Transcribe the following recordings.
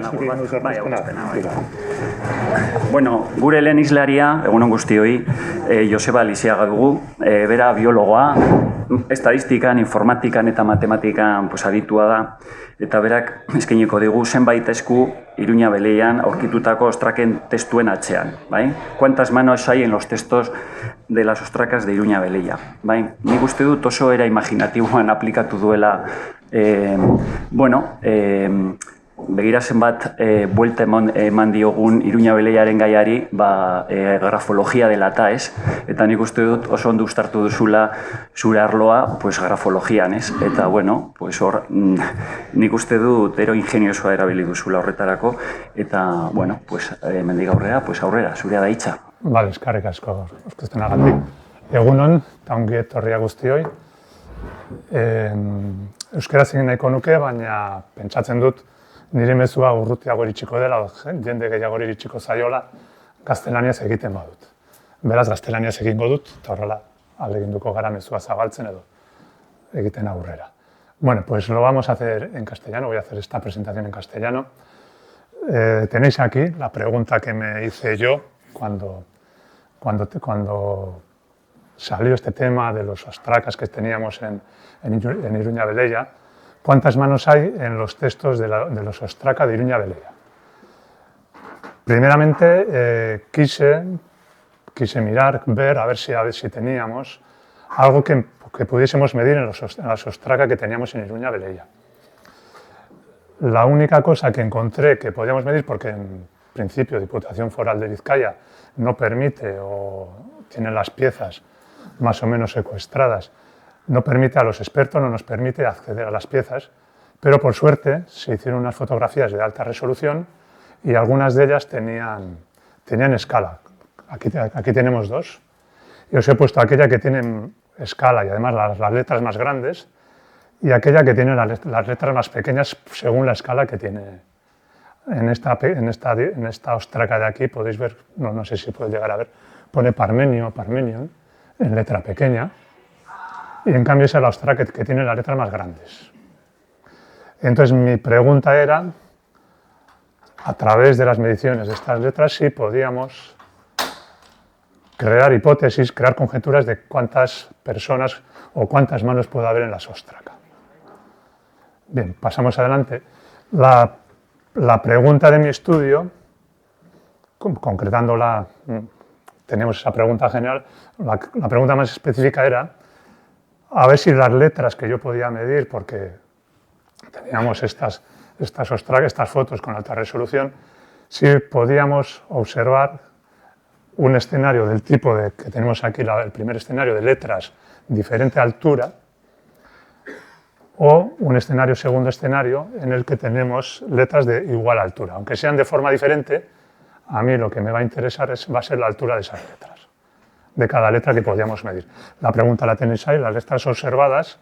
labur bat, bai, aurkezpena, bai. Bueno, gure lehen islaria, egunon guztioi, Joseba Liziaga dugu, bera biologoa, estadistikan, informatikan eta matematikan aditua da, eta berak eskainiko digu zenbait esku Iruña Beleian aurkitutako ostraken testuen atzean, bai? ¿Cuántas manos hay en los textos de las ostracas de Iruña Beleia? Bai? Nik uste dut oso era imaginatiboan aplikatu duela, begira zenbat buelta eman diogun Iruña Beleiaren gaiari, grafologia dela eta, ez? Eta nik uste dut oso ondo uztartu duzula zure arloa, grafologian, ez? Eta, hor, nik uste dut ero ingeniosoa erabili duzula horretarako, eta, mendik aurrera, aurrera, zurea da hitza. Bale, eskarrik asko, aurkezten agatik. Egunon, eta ongi etorria guztioi. Euskaraz egin nahiko nuke, baina pentsatzen dut nire mezua urrutiago iritsiko dela, jende gehiago iritsiko zaiola, gaztelaniaz egiten badut. Beraz, gaztelaniaz egingo dut, eta horrela ahaleginduko gara mezua zabaltzen edo egiten aurrera. Bueno, pues lo vamos a hacer en castellano, voy a hacer esta presentación en castellano. Tenéis aquí la pregunta que me hice yo cuando salió este tema de los ostracas que teníamos en Iruña Beleia. ¿Cuántas manos hay en los textos de los ostraca de Iruña Beleia? Primeramente quise mirar, ver, a ver si teníamos algo que pudiésemos medir en las ostraca que teníamos en Iruña Beleia. La única cosa que encontré que podíamos medir, porque en principio Diputación Foral de Vizcaya no permite o tiene las piezas más o menos secuestradas, no permite a los expertos, no nos permite acceder a las piezas, pero por suerte se hicieron unas fotografías de alta resolución y algunas de ellas tenían escala. Aquí tenemos dos. Y os he puesto aquella que tiene escala y además las letras más grandes y aquella que tiene las letras más pequeñas según la escala que tiene. En esta ostraca de aquí podéis ver, no sé si podéis llegar a ver, pone Parmenio en letra pequeña. Y en cambio esa es la ostraca que tiene las letras más grandes. Entonces mi pregunta era, a través de las mediciones de estas letras, si podíamos crear hipótesis, crear conjeturas de cuántas personas o cuántas manos puede haber en las ostracas. Bien, pasamos adelante. La pregunta de mi estudio, concretándola, tenemos esa pregunta general, la pregunta más específica era a ver si las letras que yo podía medir, porque teníamos estas fotos con alta resolución, si podíamos observar un escenario del tipo que tenemos aquí, el primer escenario de letras diferente altura, o un segundo escenario en el que tenemos letras de igual altura. Aunque sean de forma diferente, a mí lo que me va a interesar va a ser la altura de esas letras, de cada letra que podíamos medir. La pregunta la tenéis ahí, las letras observadas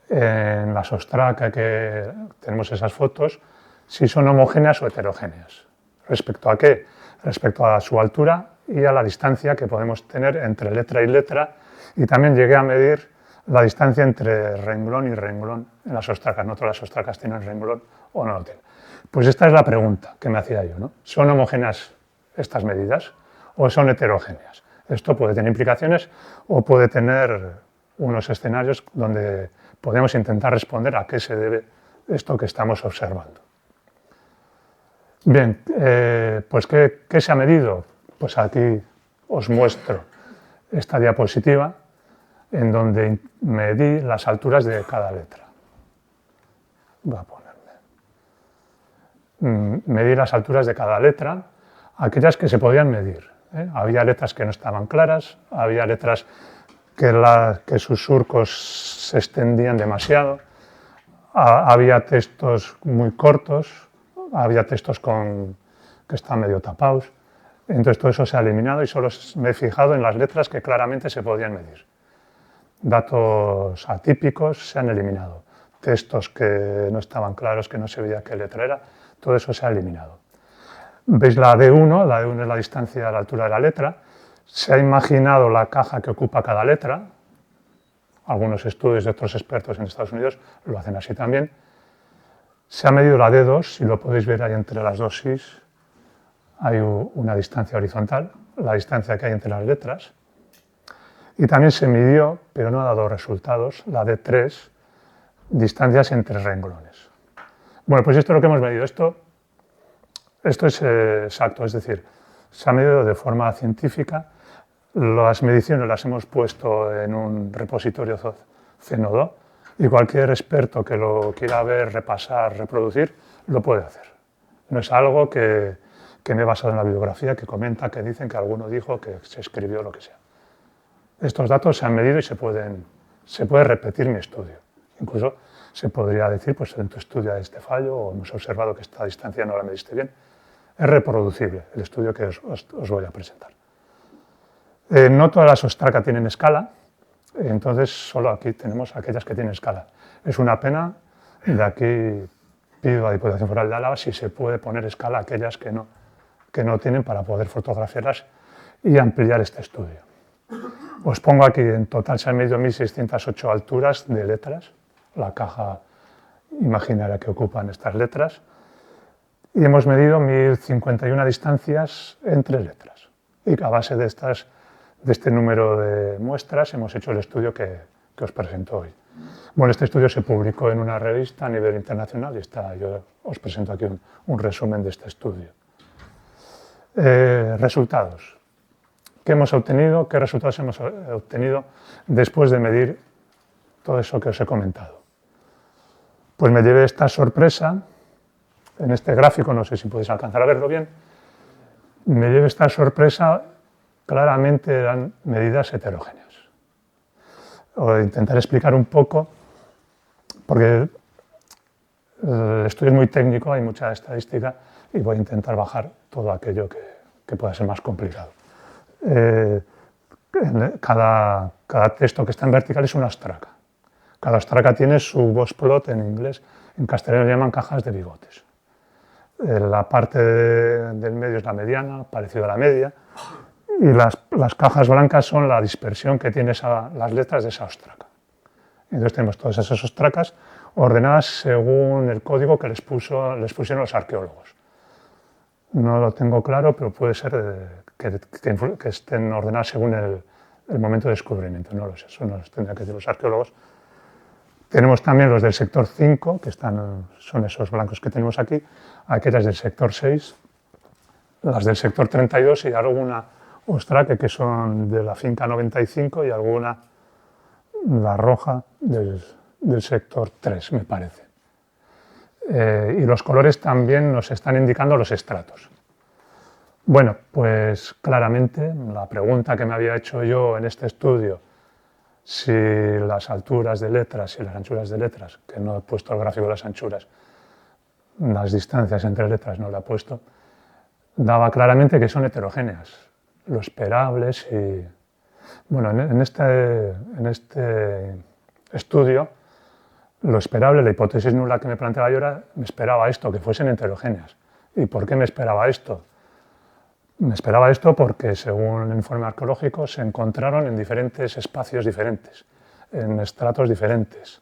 en las ostracas que tenemos esas fotos, si son homogéneas o heterogéneas. ¿Respecto a qué? Respecto a su altura y a la distancia que podemos tener entre letra y letra, y también llegué a medir la distancia entre renglón y renglón en las ostracas. No todas las ostracas tienen renglón o no lo tienen. Pues esta es la pregunta que me hacía yo, ¿no? ¿Son homogéneas estas medidas o son heterogéneas? Esto puede tener implicaciones o puede tener unos escenarios donde podemos intentar responder a qué se debe esto que estamos observando. Bien, pues ¿qué se ha medido? Pues aquí os muestro esta diapositiva en donde medí las alturas de cada letra. Voy a ponerme. Medí las alturas de cada letra, aquellas que se podían medir. Había letras que no estaban claras, había letras que sus surcos se extendían demasiado, había textos muy cortos, había textos que están medio tapados. Entonces todo eso se ha eliminado y solo me he fijado en las letras que claramente se podían medir. Datos atípicos se han eliminado. Textos que no estaban claros, que no se veía qué letra era, todo eso se ha eliminado. ¿Veis la D1? La D1 es la distancia a la altura de la letra. Se ha imaginado la caja que ocupa cada letra. Algunos estudios de otros expertos en Estados Unidos lo hacen así también. Se ha medido la D2, y lo podéis ver ahí entre las dosis, hay una distancia horizontal, la distancia que hay entre las letras. Y también se midió, pero no ha dado resultados, la D3, distancias entre renglones. Bueno, pues esto es lo que hemos medido. Esto es exacto, es decir, se ha medido de forma científica. Las mediciones las hemos puesto en un repositorio Zenodo y cualquier experto que lo quiera ver, repasar, reproducir, lo puede hacer. No es algo que me he basado en la bibliografía, que comenta, que dicen, que alguno dijo, que se escribió, lo que sea. Estos datos se han medido y se puede repetir mi estudio. Incluso se podría decir, pues en tu estudio hay este fallo, o hemos observado que esta distancia no la mediste bien. Es reproducible el estudio que os voy a presentar. No todas las Ostraca tienen escala, entonces solo aquí tenemos aquellas que tienen escala. Es una pena, de aquí pido a la Diputación Foral de Álava si se puede poner escala a aquellas que no tienen, para poder fotografiarlas y ampliar este estudio. Os pongo aquí, en total se han medido 1.608 alturas de letras, la caja imaginaria que ocupan estas letras, y hemos medido 1.051 distancias entre letras. Y a base de este número de muestras hemos hecho el estudio que os presento hoy. Bueno, este estudio se publicó en una revista a nivel internacional y yo os presento aquí un resumen de este estudio. Resultados. ¿Qué hemos obtenido? ¿Qué resultados hemos obtenido después de medir todo eso que os he comentado? Pues me llevé esta sorpresa. En este gráfico, no sé si podéis alcanzar a verlo bien, me llevé esta sorpresa. Claramente eran medidas heterogéneas. Os intentaré explicar un poco, porque el estudio es muy técnico, hay mucha estadística y voy a intentar bajar todo aquello que pueda ser más complicado. Cada texto que está en vertical es una ostraca. Cada ostraca tiene su boxplot en inglés, en castellano le llaman cajas de bigotes. La parte del medio es la mediana, parecido a la media, y las cajas blancas son la dispersión que tienen las letras de esa ostraca. Entonces tenemos todas esas ostracas ordenadas según el código que les pusieron los arqueólogos. No lo tengo claro, pero puede ser que estén ordenadas según el momento de descubrimiento. No lo sé, eso nos tendrán que decir los arqueólogos. Tenemos también los del sector 5, que son esos blancos que tenemos aquí, aquellas del sector 6, las del sector 32 y alguna ostraca que son de la finca 95 y alguna, la roja, del sector 3, me parece. Y los colores también nos están indicando los estratos. Bueno, pues claramente la pregunta que me había hecho yo en este estudio, si las alturas de letras y las anchuras de letras, que no he puesto el gráfico de las anchuras, las distancias entre letras no lo he puesto, daba claramente que son heterogéneas. Lo esperable, si... Bueno, en este estudio, lo esperable, la hipótesis nula que me planteaba yo era, me esperaba esto, que fuesen heterogéneas. ¿Y por qué me esperaba esto? Me esperaba esto porque, según el informe arqueológico, se encontraron en diferentes espacios diferentes, en estratos diferentes.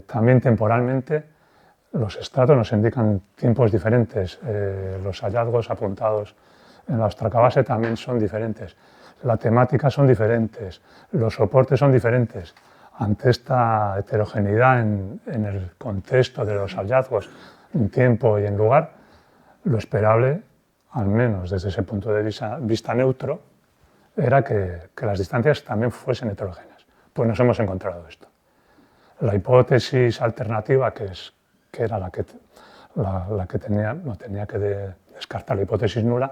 También temporalmente, los estratos nos indican tiempos diferentes. Los hallazgos apuntados en la ostraca base también son diferentes. La temática son diferentes, los soportes son diferentes. Ante esta heterogeneidad en el contexto de los hallazgos, en tiempo y en lugar, lo esperable, al menos desde ese punto de vista neutro, era que las distancias también fuesen heterogéneas. Pues nos hemos encontrado esto. La hipótesis alternativa, que era la que tenía que descartar la hipótesis nula,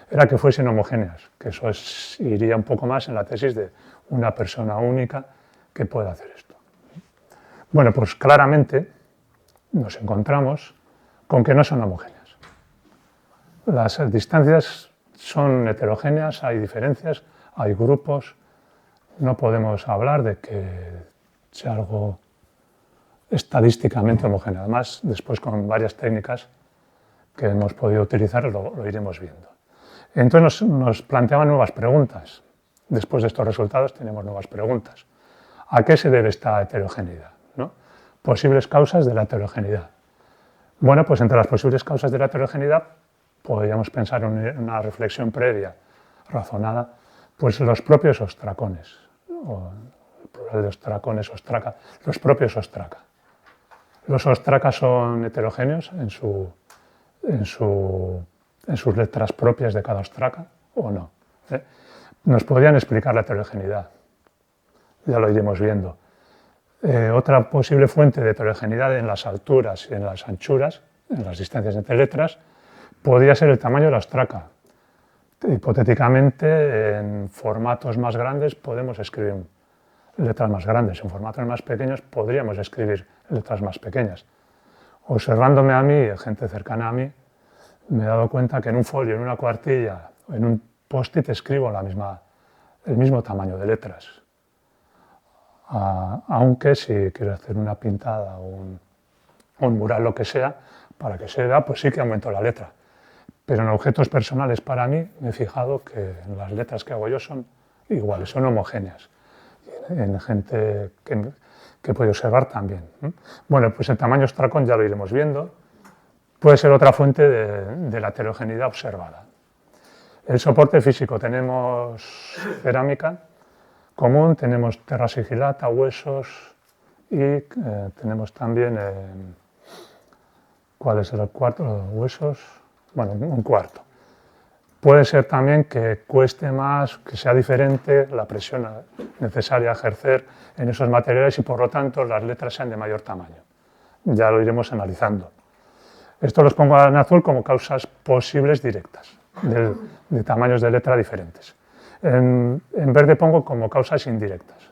era que fuesen homogéneas, que eso iría un poco más en la tesis de una persona única que pueda hacer esto. Bueno, pues claramente nos encontramos con que no son homogéneas. Las distancias son heterogéneas, hay diferencias, hay grupos. No podemos hablar de que sea algo estadísticamente homogéneo. Además, después con varias técnicas que hemos podido utilizar lo iremos viendo. Entonces nos planteaban nuevas preguntas. Después de estos resultados tenemos nuevas preguntas. ¿A qué se debe esta heterogeneidad? ¿No? Posibles causas de la heterogeneidad. Bueno, pues entre las posibles causas de la heterogeneidad podríamos pensar en una reflexión previa, razonada, pues los propios ostracones, o el plural de ostracones, ostraca, los propios ostraca. Los ostracas son heterogéneos en sus letras propias de cada ostraca, o no. Nos podrían explicar la heterogeneidad, ya lo iremos viendo. Otra posible fuente de heterogeneidad en las alturas y en las anchuras, en las distancias entre letras, podría ser el tamaño de la ostraca. Hipotéticamente, en formatos más grandes podemos escribir letras más grandes, en formatos más pequeños podríamos escribir letras más pequeñas. Observándome a mí, gente cercana a mí, me he dado cuenta que en un folio, en una cuartilla, en un post-it escribo el mismo tamaño de letras. Aunque si quiero hacer una pintada o un mural, lo que sea, para que se vea, pues sí que aumento la letra. Pero en objetos personales para mí me he fijado que las letras que hago yo son iguales, son homogéneas. En gente que puede observar también. Bueno, pues el tamaño ostracón ya lo iremos viendo. Puede ser otra fuente de la heterogeneidad observada. El soporte físico, tenemos cerámica común, tenemos terra sigillata, huesos y tenemos también, ¿cuál es el cuarto? Huesos, bueno, un cuarto. Puede ser también que cueste más, que sea diferente la presión necesaria a ejercer en esos materiales y por lo tanto las letras sean de mayor tamaño. Ya lo iremos analizando. Esto los pongo en azul como causas posibles directas, de tamaños de letra diferentes. En verde pongo como causas indirectas.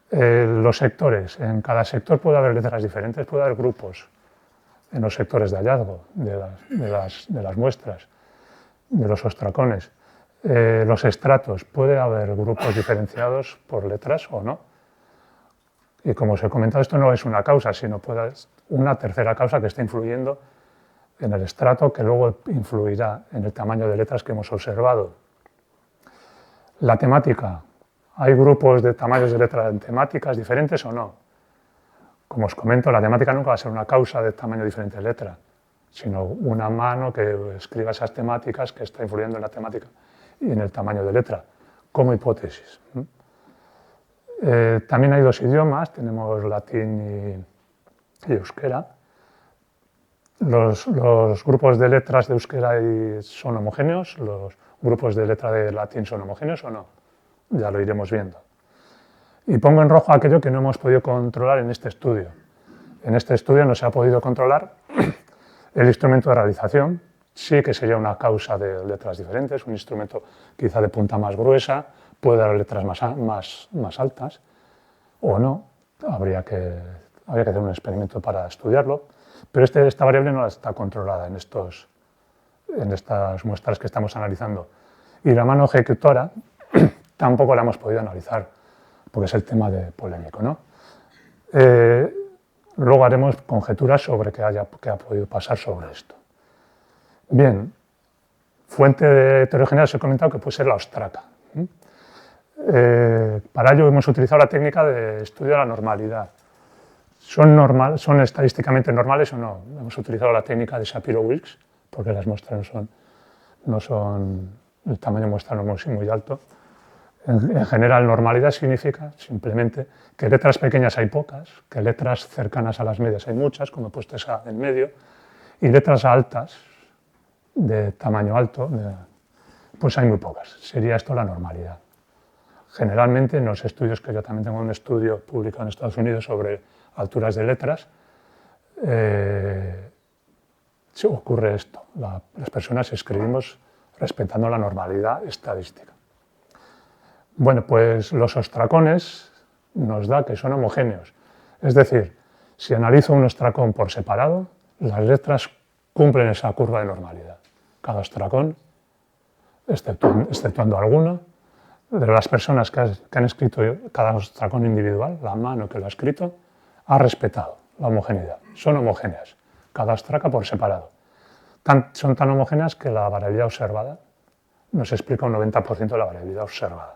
Los sectores, en cada sector puede haber letras diferentes, puede haber grupos en los sectores de hallazgo de las muestras, de los ostracones. Los estratos, puede haber grupos diferenciados por letras o no. Y como os he comentado, esto no es una causa, sino puede ser una tercera causa que está influyendo en el estrato, que luego influirá en el tamaño de letras que hemos observado. La temática, ¿hay grupos de tamaños de letras en temáticas diferentes o no? Como os comento, la temática nunca va a ser una causa de tamaño diferente de letra, sino una mano que escriba esas temáticas que está influyendo en la temática y en el tamaño de letra, como hipótesis. También hay dos idiomas, tenemos latín y euskera. Los grupos de letras de euskera son homogéneos, los grupos de letra de latín son homogéneos o no, ya lo iremos viendo. Y pongo en rojo aquello que no hemos podido controlar en este estudio. En este estudio no se ha podido controlar el instrumento de realización, sí que sería una causa de letras diferentes, un instrumento quizá de punta más gruesa, puede dar letras más altas o no, habría que hacer un experimento para estudiarlo, pero esta variable no está controlada en estas muestras que estamos analizando. Y la mano ejecutora tampoco la hemos podido analizar, porque es el tema polémico, ¿no? Luego haremos conjeturas sobre qué ha podido pasar sobre esto. Bien, fuente de heterogeneidad os he comentado que puede ser la ostraca. Para ello hemos utilizado la técnica de estudio de la normalidad. ¿Son estadísticamente normales o no? Hemos utilizado la técnica de Shapiro-Wilks, porque las muestras no son el tamaño de muestra no es muy alto. En general, normalidad significa simplemente que letras pequeñas hay pocas, que letras cercanas a las medias hay muchas, como he puesto esa en medio, y letras altas, de tamaño alto, pues hay muy pocas. Sería esto la normalidad. Generalmente, en los estudios, que yo también tengo un estudio publicado en Estados Unidos sobre alturas de letras, ocurre esto. Las personas escribimos respetando la normalidad estadística. Bueno, pues los ostracones nos da que son homogéneos. Es decir, si analizo un ostracón por separado, las letras cumplen esa curva de normalidad. Cada ostracón, exceptuando alguno, de las personas que han escrito cada ostracón individual, la mano que lo ha escrito, ha respetado la homogeneidad. Son homogéneas, cada ostraca por separado. Son tan homogéneas que la variabilidad observada nos explica un 90% de la variabilidad observada.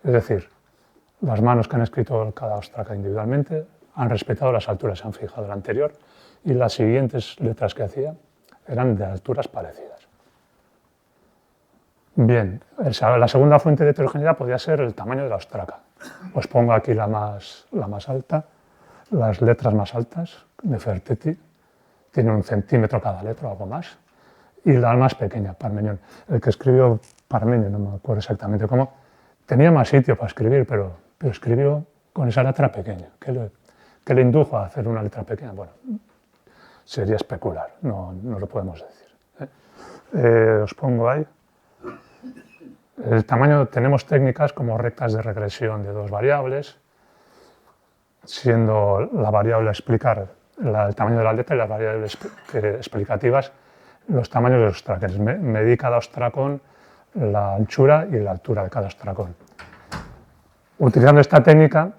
Es decir, las manos que han escrito cada ostraca individualmente han respetado las alturas, se han fijado la anterior y las siguientes letras que hacía eran de alturas parecidas. Bien, la segunda fuente de heterogeneidad podría ser el tamaño de la ostraca. Os pongo aquí la más alta, las letras más altas de Fertetti, tiene 1 centímetro cada letra o algo más, y la más pequeña, Parmenion. El que escribió Parmenio, no me acuerdo exactamente cómo, tenía más sitio para escribir, pero escribió con esa letra pequeña. ¿Qué le indujo a hacer una letra pequeña? Bueno, sería especular, no lo podemos decir. Os pongo ahí. El tamaño, tenemos técnicas como rectas de regresión de 2 variables, siendo la variable a explicar el tamaño de la letra y las variables explicativas los tamaños de los ostracones. Medí cada ostracón, la anchura y la altura de cada ostracón. Utilizando esta técnica,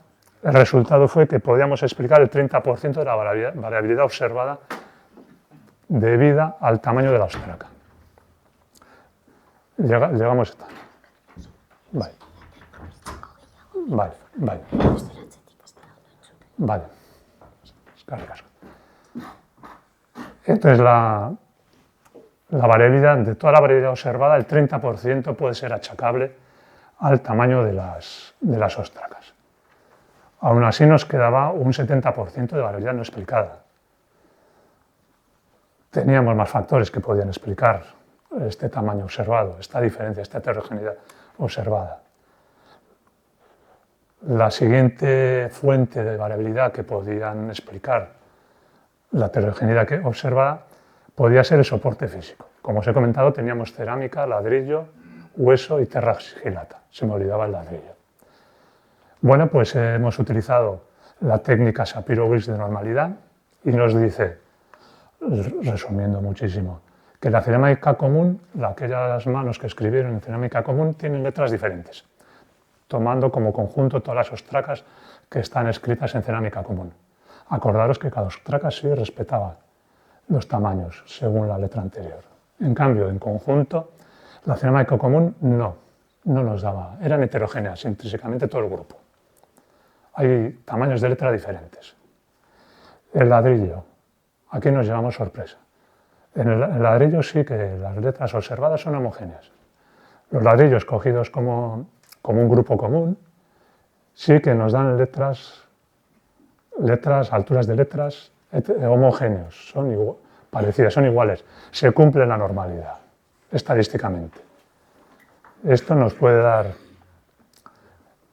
el resultado fue que podíamos explicar el 30% de la variabilidad observada debida al tamaño de la ostraca. Llegamos a esta. Vale. Entonces, la variabilidad, de toda la variabilidad observada, el 30% puede ser achacable al tamaño de las ostracas. Aún así nos quedaba un 70% de variabilidad no explicada. Teníamos más factores que podían explicar este tamaño observado, esta diferencia, esta heterogeneidad observada. La siguiente fuente de variabilidad que podían explicar la heterogeneidad observada podía ser el soporte físico. Como os he comentado, teníamos cerámica, ladrillo, hueso y terra sigillata. Se me olvidaba el ladrillo. Bueno, pues hemos utilizado la técnica Shapiro-Wilks de normalidad y nos dice, resumiendo muchísimo, que la cerámica común, aquellas manos que escribieron en cerámica común, tienen letras diferentes, tomando como conjunto todas las ostracas que están escritas en cerámica común. Acordaros que cada ostraca sí respetaba los tamaños según la letra anterior. En cambio, en conjunto, la cerámica común no nos daba, eran heterogéneas intrínsecamente todo el grupo. Hay tamaños de letra diferentes. El ladrillo, aquí nos llevamos sorpresa. En el ladrillo sí que las letras observadas son homogéneas. Los ladrillos cogidos como un grupo común sí que nos dan alturas de letras homogéneos, son parecidas, son iguales. Se cumple la normalidad, estadísticamente. Esto nos puede dar,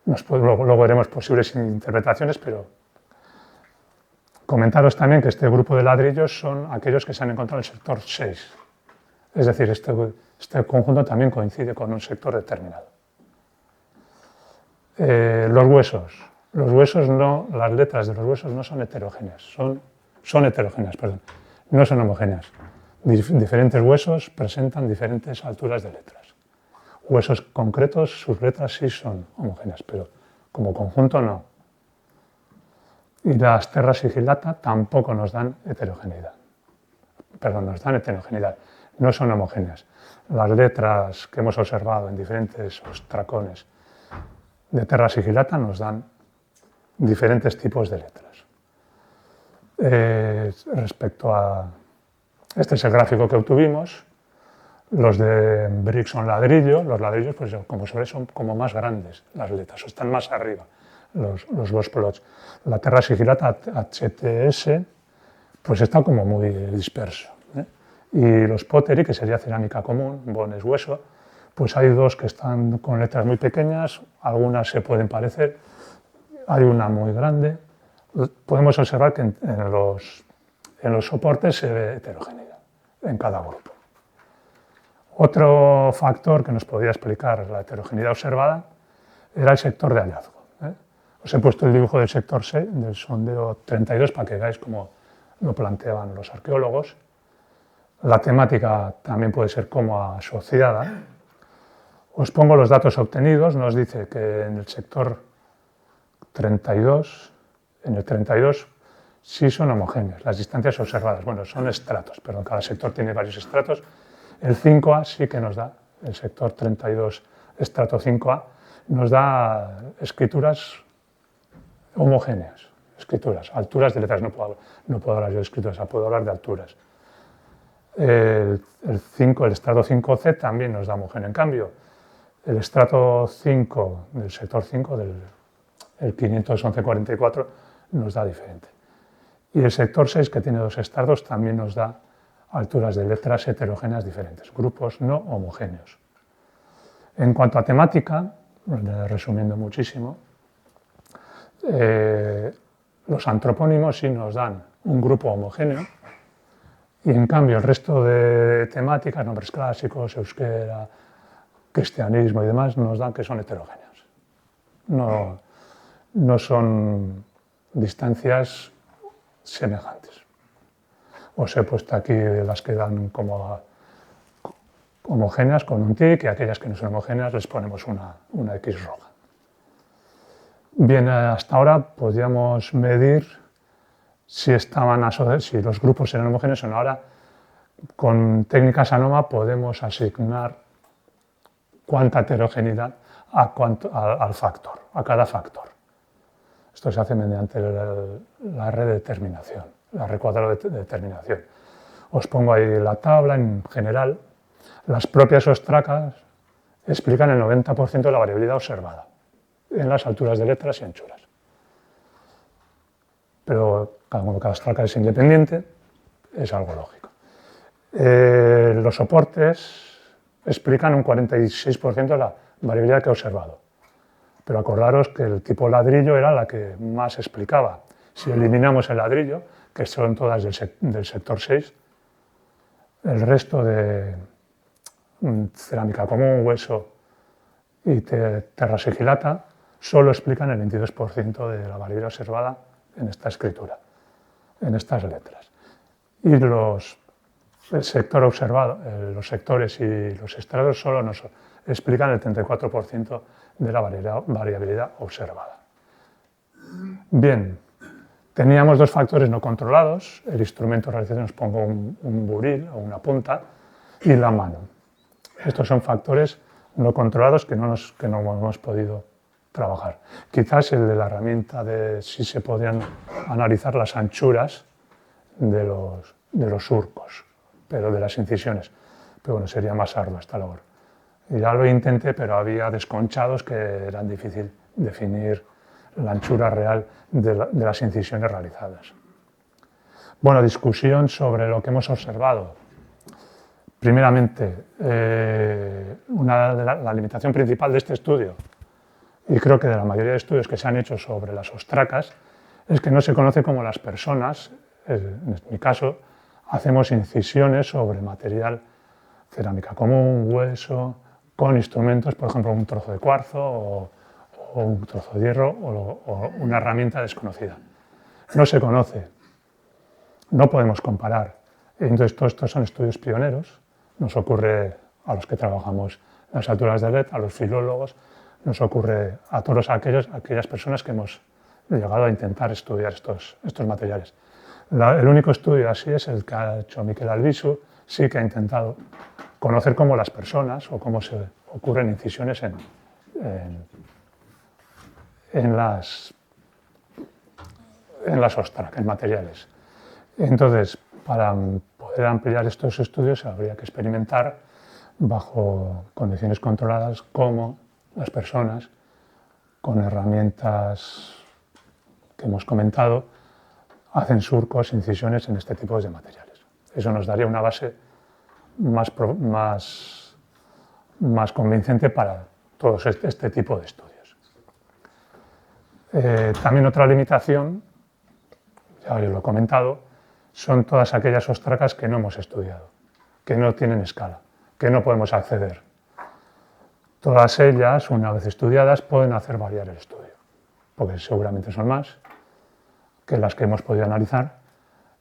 luego veremos posibles interpretaciones, pero comentaros también que este grupo de ladrillos son aquellos que se han encontrado en el sector 6. Es decir, este conjunto también coincide con un sector determinado. Los huesos no, las letras de los huesos no son heterogéneas, son heterogéneas, perdón, no son homogéneas. Diferentes huesos presentan diferentes alturas de letras. Huesos concretos, sus letras sí son homogéneas, pero como conjunto no. Y las terra sigillata tampoco nos dan heterogeneidad. Perdón, nos dan heterogeneidad, no son homogéneas. Las letras que hemos observado en diferentes ostracones de terra sigillata nos dan diferentes tipos de letras. Respecto a... Este es el gráfico que obtuvimos. Los de brick son ladrillo. Los ladrillos, pues como se ve, son como más grandes las letras, o están más arriba los dos plots. La terra sigillata HTS pues está como muy disperso. Y los pottery, que sería cerámica común, bones hueso, pues hay dos que están con letras muy pequeñas, algunas se pueden parecer, hay una muy grande. Podemos observar que en los soportes se ve heterogeneidad en cada grupo. Otro factor que nos podía explicar la heterogeneidad observada era el sector de hallazgo. Os he puesto el dibujo del sector 6, del sondeo 32, para que veáis cómo lo planteaban los arqueólogos. La temática también puede ser como asociada. Os pongo los datos obtenidos. Nos dice que en el sector 32, sí son homogéneas las distancias observadas. Bueno, son estratos, perdón, cada sector tiene varios estratos. El 5A sí que nos da, el sector 32, estrato 5A, nos da escrituras homogéneas, escrituras. Alturas de letras, no puedo hablar yo de escrituras, puedo hablar de alturas. El estrato 5C también nos da homogéneo. En cambio, el estrato 5 del sector 5, el 511-44, nos da diferente. Y el sector 6, que tiene 2 estratos, también nos da alturas de letras heterogéneas diferentes, grupos no homogéneos. En cuanto a temática, resumiendo muchísimo, los antropónimos sí nos dan un grupo homogéneo, y en cambio el resto de temáticas, nombres clásicos, euskera, cristianismo y demás, nos dan que son heterogéneas. No son distancias semejantes. Os he puesto aquí las que dan como homogéneas con un tic, y aquellas que no son homogéneas les ponemos una X roja. Bien, hasta ahora podíamos medir si los grupos eran homogéneos o no. Ahora, con técnicas ANOMA podemos asignar cuánta heterogeneidad al factor, a cada factor. Esto se hace mediante la redeterminación, la recuadro de determinación. Os pongo ahí la tabla. En general, las propias ostracas explican el 90% de la variabilidad observada en las alturas de letras y anchuras. Pero como cada ostraca es independiente, es algo lógico. Los soportes explican un 46% de la variabilidad que he observado. Pero acordaros que el tipo ladrillo era la que más explicaba. Si eliminamos el ladrillo, que son todas del sector 6, el resto de cerámica común, hueso y terra sigillata solo explican el 22% de la variabilidad observada en esta escritura, en estas letras. Y el sector observado, los sectores y los estratos solo nos explican el 34% de la variabilidad observada. Bien, teníamos 2 factores no controlados, el instrumento de realización, os pongo un buril o una punta, y la mano. Estos son factores no controlados que no hemos podido trabajar. Quizás el de la herramienta de si se podían analizar las anchuras de los surcos, pero de las incisiones. Pero bueno, sería más ardua esta labor. Y ya lo intenté, pero había desconchados que eran difícil definir la anchura real de las incisiones realizadas. Bueno, discusión sobre lo que hemos observado. Primeramente, la limitación principal de este estudio, y creo que de la mayoría de estudios que se han hecho sobre las ostracas, es que no se conoce cómo las personas, en mi caso, hacemos incisiones sobre material, cerámica común, hueso, con instrumentos, por ejemplo, un trozo de cuarzo o un trozo de hierro o una herramienta desconocida. No se conoce, no podemos comparar. Entonces, todos estos son estudios pioneros. Nos ocurre a los que trabajamos en las alturas de LED, a los filólogos, nos ocurre a todas aquellas personas que hemos llegado a intentar estudiar estos materiales. El único estudio así es el que ha hecho Miquel Albizu, sí que ha intentado conocer cómo las personas o cómo se ocurren incisiones en las ostracas, en materiales. Entonces, para poder ampliar estos estudios habría que experimentar bajo condiciones controladas cómo las personas con herramientas que hemos comentado hacen surcos, incisiones en este tipo de materiales. Eso nos daría una base más convincente para todo este tipo de estudios. También otra limitación, ya os lo he comentado, son todas aquellas ostracas que no hemos estudiado, que no tienen escala, que no podemos acceder. Todas ellas, una vez estudiadas, pueden hacer variar el estudio, porque seguramente son más que las que hemos podido analizar,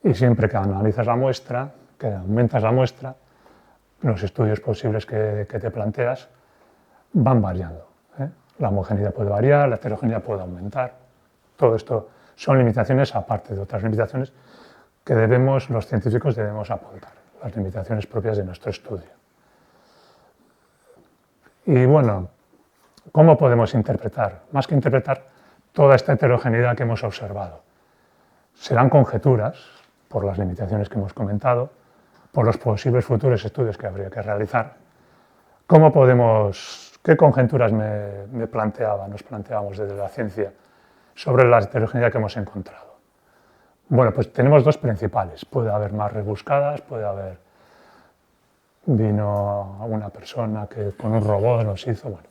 y siempre que analizas la muestra, que aumentas la muestra, los estudios posibles que te planteas van variando. La homogeneidad puede variar, la heterogeneidad puede aumentar. Todo esto son limitaciones aparte de otras limitaciones que los científicos debemos apuntar, las limitaciones propias de nuestro estudio. Y bueno, ¿cómo podemos interpretar? Más que interpretar toda esta heterogeneidad que hemos observado. serán conjeturas, por las limitaciones que hemos comentado, por los posibles futuros estudios que habría que realizar. ¿Qué conjeturas nos planteábamos desde la ciencia sobre la heterogeneidad que hemos encontrado? Bueno, pues tenemos dos principales. Puede haber más rebuscadas, vino una persona que con un robot nos hizo, bueno.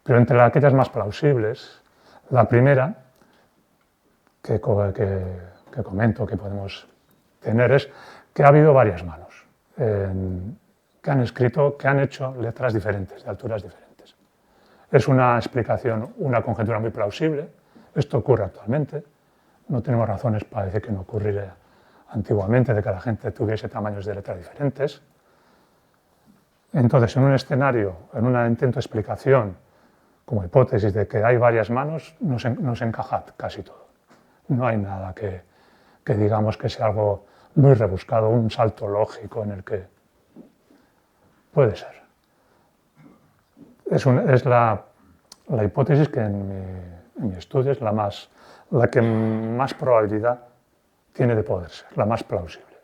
Pero entre aquellas más plausibles, la primera que comento que podemos tener es que ha habido varias manos que han hecho letras diferentes, de alturas diferentes. Es una explicación, una conjetura muy plausible. Esto ocurre actualmente. No tenemos razones para decir que no ocurriera antiguamente, de que la gente tuviese tamaños de letras diferentes. Entonces, en un escenario, en un intento de explicación, como hipótesis de que hay varias manos, nos encaja casi todo. No hay nada que digamos que sea algo muy rebuscado, un salto lógico en el que puede ser. Es la hipótesis que en mi estudio es la que más probabilidad tiene de poder ser, la más plausible.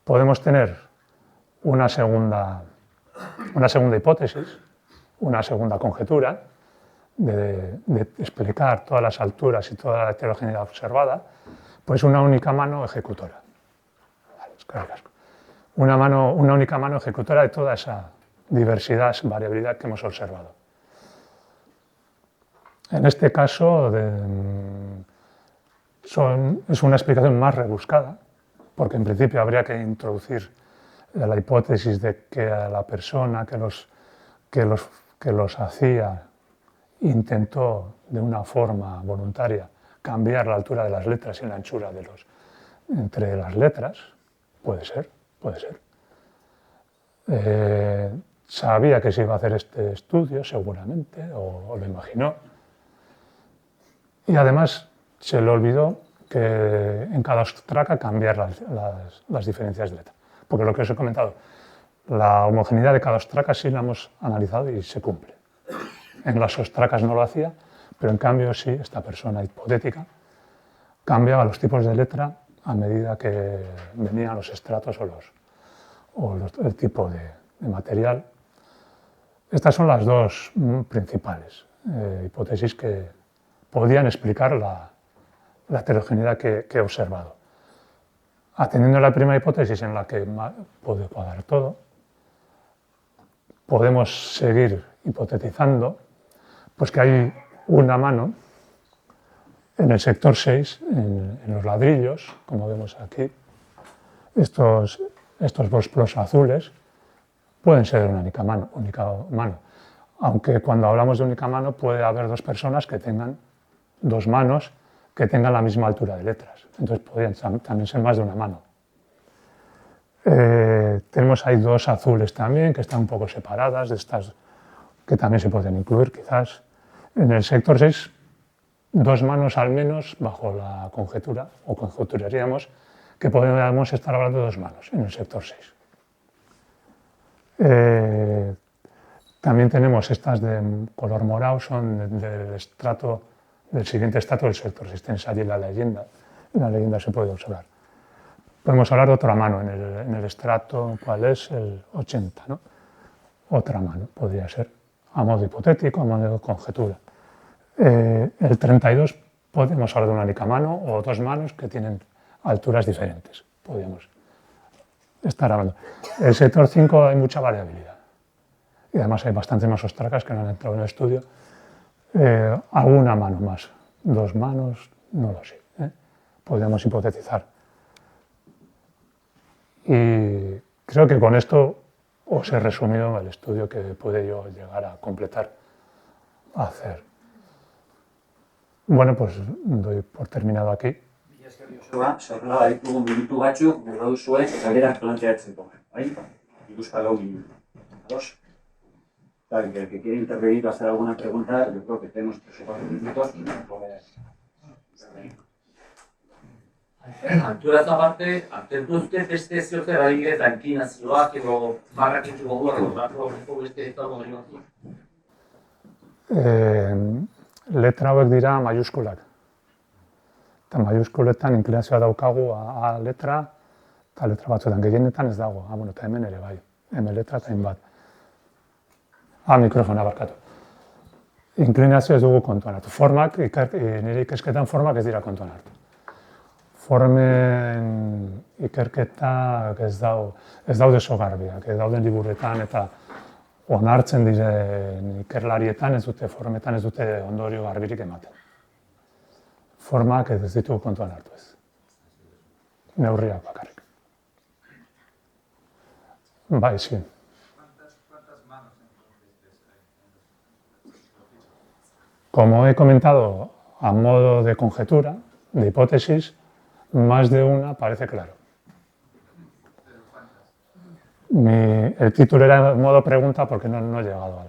Podemos tener una segunda hipótesis, una segunda conjetura de explicar todas las alturas y toda la heterogeneidad observada, pues una única mano ejecutora. Una única mano ejecutora de toda esa diversidad, variabilidad que hemos observado. En este caso es una explicación más rebuscada, porque en principio habría que introducir la hipótesis de que la persona que los hacía intentó de una forma voluntaria cambiar la altura de las letras y la anchura entre las letras. Puede ser. Sabía que se iba a hacer este estudio, seguramente, o lo imaginó. Y además se le olvidó que en cada ostraca cambiar las diferencias de letra. Porque lo que os he comentado, la homogeneidad de cada ostraca sí la hemos analizado y se cumple. En las ostracas no lo hacía, pero en cambio sí, esta persona hipotética cambiaba los tipos de letra a medida que venían los estratos o el tipo de material. Estas son las dos principales hipótesis que podían explicar la heterogeneidad que he observado. Atendiendo a la primera hipótesis en la que puede cuadrar todo, podemos seguir hipotetizando pues que hay una mano en el sector 6, en los ladrillos, como vemos aquí. Estos bosclos azules pueden ser una única mano. Aunque cuando hablamos de única mano puede haber dos personas que tengan dos manos que tengan la misma altura de letras. Entonces podrían también ser más de una mano. Tenemos ahí dos azules también, que están un poco separadas, de estas que también se pueden incluir quizás. En el sector 6, dos manos al menos, bajo la conjetura, o conjeturaríamos, que podríamos estar hablando de dos manos en el sector 6. También tenemos estas de color morado, son del siguiente estrato del sector 6. Tenéis allí la leyenda. En la leyenda se puede observar. Podemos hablar de otra mano en el estrato, ¿cuál es? El 80, ¿no? Otra mano podría ser, a modo hipotético, a modo de conjetura. El 32 podemos hablar de una única mano o dos manos que tienen alturas diferentes. Podríamos estar hablando. El sector 5 hay mucha variabilidad. Y además hay bastantes más ostracas que no han entrado en el estudio. Alguna mano más, dos manos, no lo sé. Podríamos hipotetizar. Y creo que con esto os he resumido el estudio que pude yo llegar a completar, a hacer. Bueno, pues doy por terminado aquí. Sorrela ditugu minutu batzuk, gero duzue, galderak planteatzeko. Busca luego minutos. El que quiere intervenir o hacer alguna pregunta, yo creo que tenemos 3 o 4 minutos. Alturaz aparte, atentzuzte beste ziozer adibidez, ankinazioak edo barrakitu gogoak, barrako beste estago gero. Letra hauek dira mayuskulak. Eta maiuskuletan inklinazioa daukagu A letra, eta letra batzuetan gehienetan ez dago. Bueno, eta hemen ere bai, hemen letra eta hainbat. Mikrofona barkatu. Inklinazio ez dugu kontuan hartu. Formak, nire ikasketan formak ez dira kontuan hartu. Formen ikerketak ez daude sogarbiak, ez dauden liburuetan eta onartzen diren ikerlarietan ez dute, formetan ez dute ondorio garbirik ematen. Formak ez ditugu kontuan hartu ez. Neurriak bakarrik. Bai, sí. Como he comentado, a modo de conjetura, de hipótesis, más de una parece claro. El título era modo pregunta porque no he llegado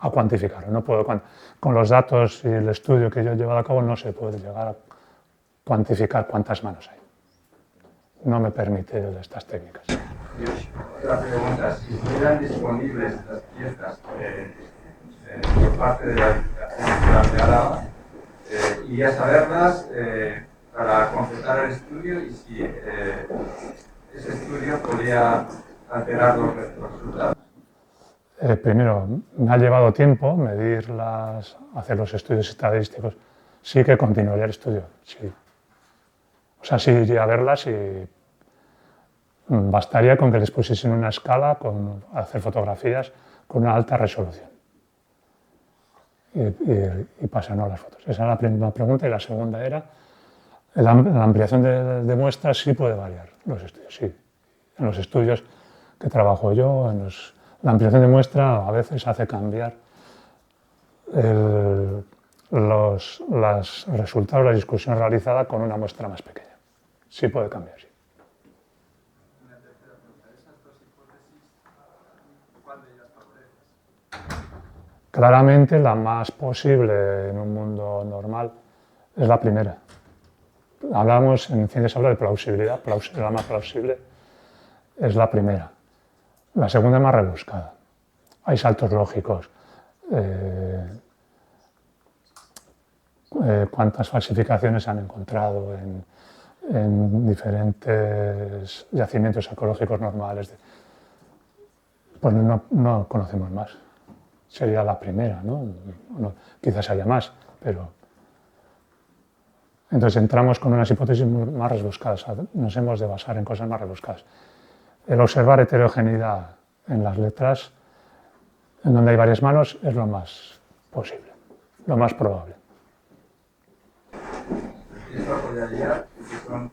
a cuantificarlo. No puedo, con los datos y el estudio que yo he llevado a cabo no se puede llegar a cuantificar cuántas manos hay. No me permite estas técnicas. Otra pregunta, si estuvieran disponibles las piezas por parte de la Diputación de Álava, irías a verlas para completar el estudio y si ese estudio podría alterar los resultados. Primero, me ha llevado tiempo hacer los estudios estadísticos. Sí que continuaría el estudio, sí. O sea, sí iría a verlas y bastaría con que les pusiesen una escala, hacer fotografías con una alta resolución. Y pasan las fotos. Esa era la primera pregunta y la segunda era, la ampliación de muestras sí puede variar los estudios, sí. En los estudios que trabajo yo, la ampliación de muestra a veces hace cambiar los resultados de la discusión realizada con una muestra más pequeña. Sí puede cambiar, sí. Una tercera pregunta. ¿Esas dos hipótesis, cuál de ellas favoreces? Claramente la más posible en un mundo normal es la primera. Hablamos, en ciencias habla de plausibilidad, la más plausible es la primera. La segunda es más rebuscada. Hay saltos lógicos. Cuántas falsificaciones se han encontrado en diferentes yacimientos arqueológicos normales. Pues no conocemos más. Sería la primera, ¿no? Quizás haya más, pero... Entonces entramos con unas hipótesis más rebuscadas. Nos hemos de basar en cosas más rebuscadas. El observar heterogeneidad en las letras, en donde hay varias manos, es lo más posible, lo más probable. Esto apoyaría que son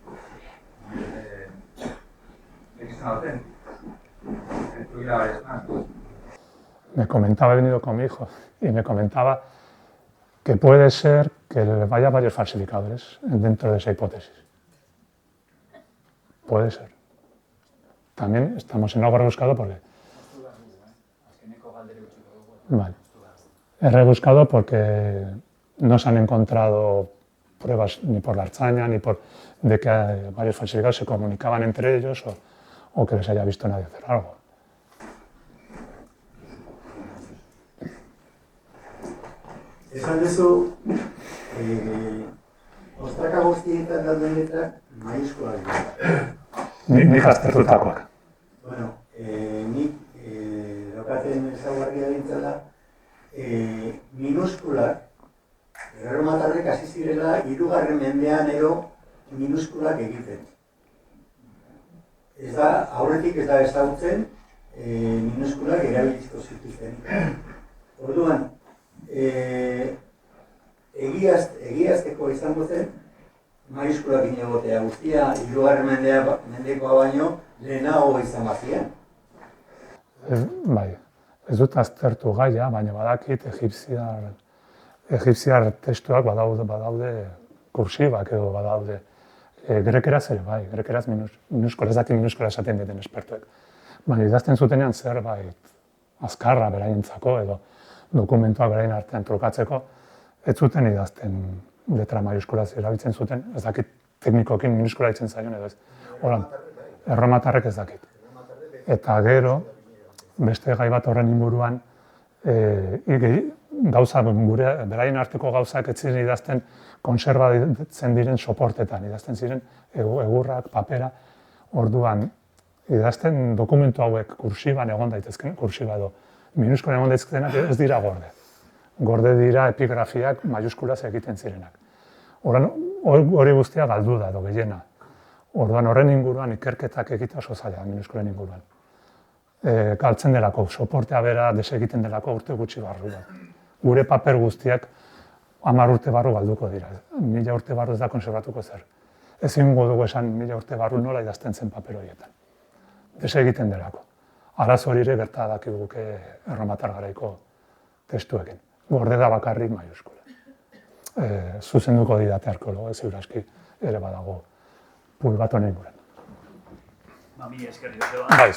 auténticos, que tuviera varias manos. Me comentaba, he venido con mi hijo, y me comentaba que puede ser que haya varios falsificadores dentro de esa hipótesis. Puede ser. También estamos en algo rebuscado porque... Vale. Es rebuscado porque no se han encontrado pruebas ni por la Ertzaintza ni de que varios falsificados se comunicaban entre ellos o que les haya visto nadie hacer algo. Esan duzu, ostraka guztietan dauden letrak maiuskuak dira. Nik aztertutakoak. Bueno, nik daukaten ezaugarria dintzela, minuskulak, erromatarrek hasi zirela 3. mendean minuskulak egiten. Ez da, aurretik ez da ezagutzen, minuskulak erabilizko zituzten. Orduan, egiazteko izango zen, maiuskulak egotea guztia, 3. mendekoa baino, lehenago izan bazian. Bai, ez dut aztertu gaia, baina badakit egipziar testuak badaude kursibak edo badaude. Grekeraz ere bai, grekeraz minuskola, ez dakit minuskola esaten dieten espertuek. Baina idazten zutenean zerbait azkarra beraientzako edo dokumentuak beraien artean trukatzeko, ez zuten idazten letra maiuskulaz erabiltzen zuten, ez dakit teknikokin minuskola ditzen zaion edo ez. Horan, erromatarrek ez dakit. Eta gero, beste gai bat horren inguruan, Gauza, beraien arteko gauzak ez ziren idazten konserbatzen diren soportetan, idazten ziren egurrak, papera, orduan idazten dokumentu hauek kursiban egon daitezken, kursiba edo minuskoan egon daitezkenak ez dira gorde. Gorde dira epigrafiak maiuskulaz egiten zirenak. Hori guztia galdu da edo gehiena. Orduan horren inguruan ikerketak egitea oso zaila minuskoen inguruan. Galtzen delako, soportea bera desegiten delako urte gutxi barru da. Gure paper guztiak 10 urte barru galduko dira. 1000 urte barru ez da konserbatuko zer. Ezingo dugu esan 1000 urte barru nola idazten zen paper horietan. Desegiten delako. Arazo hori ere gerta dakiguke erromatar garaiko testuekin. Gorde da bakarrik maiuskula. Zuzenduko didate arkeologo, ziuraski ere badago pul bat honen guren. Mami, eskerrik, Joseba. Bai,